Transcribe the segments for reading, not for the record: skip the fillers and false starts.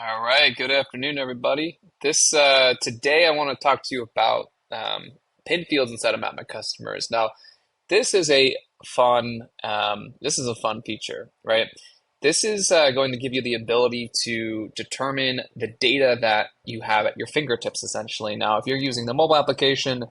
All right, good afternoon, everybody. Today I want to talk to you about pin fields inside of Map My Customers. Now, this is a fun feature, right? This is going to give you the ability to determine the data that you have at your fingertips, essentially. Now, if you're using the mobile application,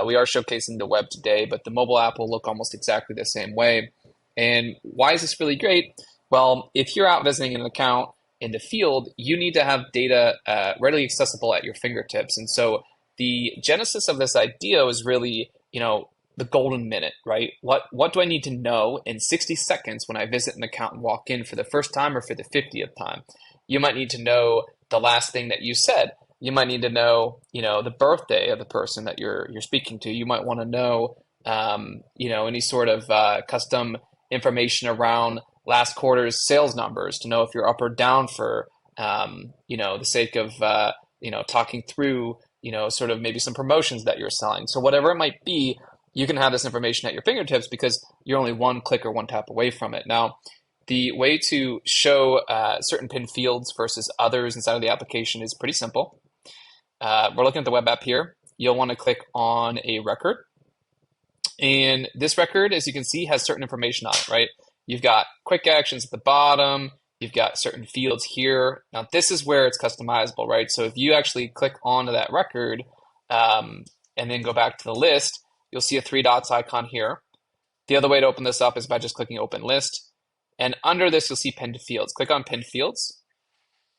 we are showcasing the web today, but the mobile app will look almost exactly the same way. And why is this really great? Well, if you're out visiting an account in the field, you need to have data readily accessible at your fingertips. And so the genesis of this idea is really, the golden minute, right? What do I need to know in 60 seconds when I visit an account and walk in for the first time or for the 50th time? You might need to know the last thing that you said. You might need to know, the birthday of the person that you're speaking to. You might want to know, any sort of custom information around last quarter's sales numbers to know if you're up or down for, the sake of, talking through, sort of maybe some promotions that you're selling. So whatever it might be, you can have this information at your fingertips because you're only one click or one tap away from it. Now, the way to show certain pin fields versus others inside of the application is pretty simple. We're looking at the web app here. You'll want to click on a record. And this record, as you can see, has certain information on it, right? You've got quick actions at the bottom. You've got certain fields here. Now, this is where it's customizable, right? So if you actually click onto that record and then go back to the list, you'll see a three dots icon here. The other way to open this up is by just clicking Open List. And under this, you'll see Pinned Fields. Click on Pinned Fields.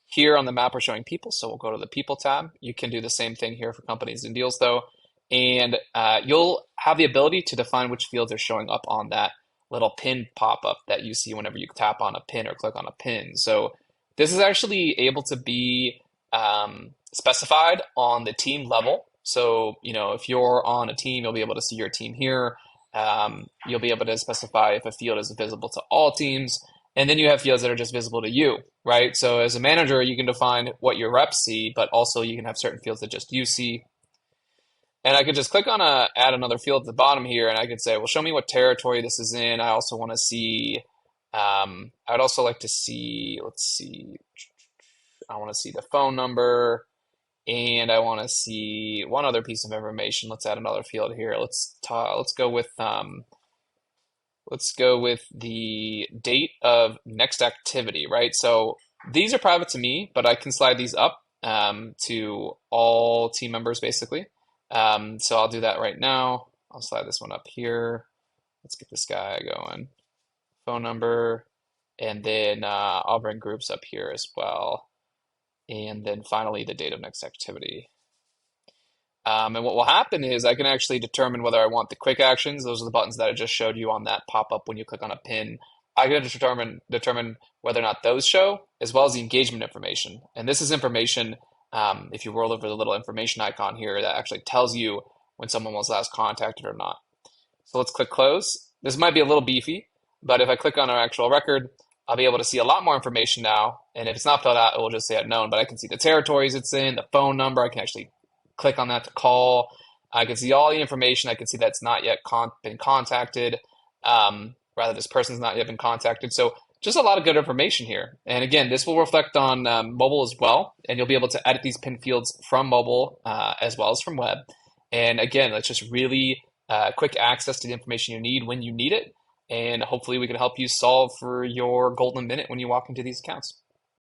Here on the map, we're showing people, so we'll go to the People tab. You can do the same thing here for companies and deals, though. And you'll have the ability to define which fields are showing up on that little pin pop-up that you see whenever you tap on a pin or click on a pin. So this is actually able to be specified on the team level. So, if you're on a team, you'll be able to see your team here. You'll be able to specify if a field is visible to all teams. And then you have fields that are just visible to you, right? So as a manager, you can define what your reps see, but also you can have certain fields that just you see. And I could just click on add another field at the bottom here, and I could say, well, show me what territory this is in. I also want to see, I'd also like to see, let's see, I want to see the phone number, and I want to see one other piece of information. Let's add another field here. Let's go with the date of next activity, right? So these are private to me, but I can slide these up to all team members basically. So I'll do that right now. I'll slide this one up here. Let's get this guy going. Phone number, and then I'll bring groups up here as well. And then finally, the date of next activity. And what will happen is I can actually determine whether I want the quick actions. Those are the buttons that I just showed you on that pop-up when you click on a pin. I can determine whether or not those show, as well as the engagement information. And this is information, if you roll over the little information icon here, that actually tells you when someone was last contacted or not. So let's click close. This might be a little beefy, but if I click on our actual record, I'll be able to see a lot more information now. And if it's not filled out, it will just say unknown, but I can see the territories it's in, the phone number. I can actually click on that to call. I can see all the information. I can see that's not yet been contacted. Rather, this person's not yet been contacted. So just a lot of good information here. And again, this will reflect on mobile as well. And you'll be able to edit these pin fields from mobile as well as from web. And again, it's just really quick access to the information you need when you need it. And hopefully we can help you solve for your golden minute when you walk into these accounts.